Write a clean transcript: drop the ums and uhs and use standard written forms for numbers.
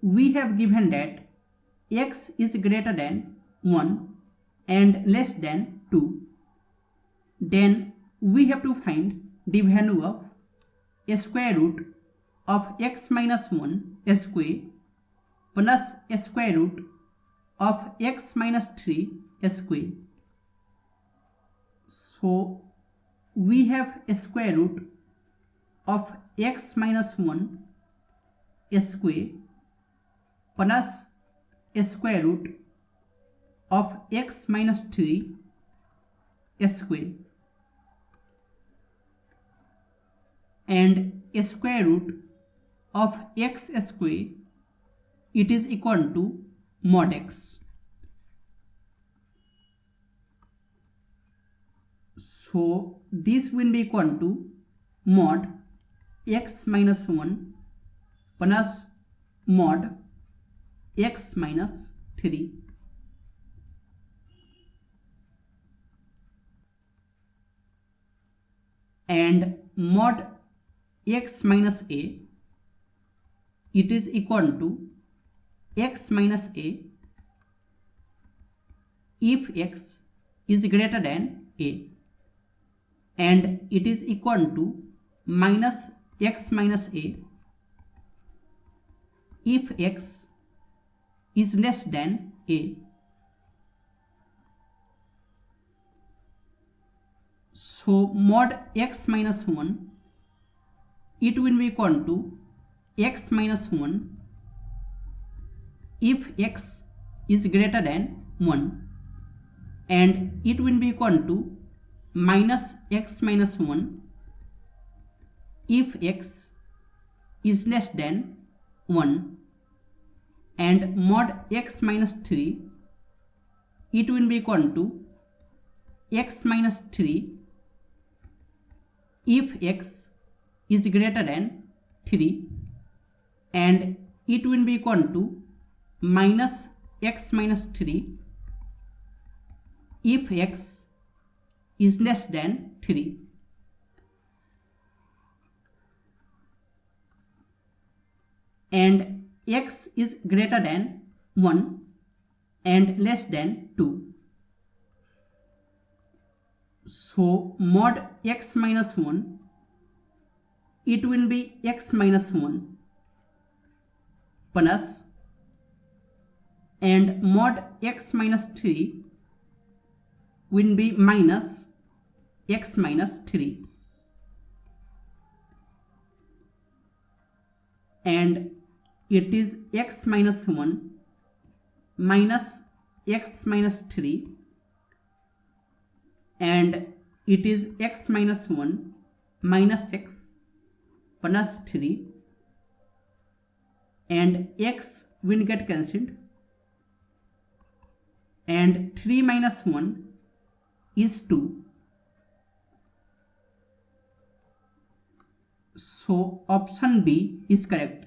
we have given that x is greater than 1 and less than 2. Then we have to find the value of a square root of x minus 1 square plus a square root of x minus 3 square. So we have a square root of x minus 1 square plus a square root of x minus 3 square and a square root of x square, it is equal to mod x. So this will be equal to mod x minus 1 plus mod x minus 3. And mod x minus a, it is equal to x minus a if x is greater than a, and it is equal to minus x minus a if x is less than a. So mod x minus 1, it will be equal to x minus 1 if x is greater than 1, and it will be equal to minus x minus 1 if x is less than 1, and mod x minus 3, it will be equal to x minus 3 if x is greater than 3, and it will be equal to minus x minus 3 if x is less than 3. And x is greater than 1 and less than 2. So mod x minus 1, it will be x minus 1 plus, and mod x minus 3 will be minus x minus 3, and it is x minus 1 minus x minus 3, and it is x minus 1 minus x plus 3, and x will get cancelled, and 3 minus 1 is 2. So option B is correct.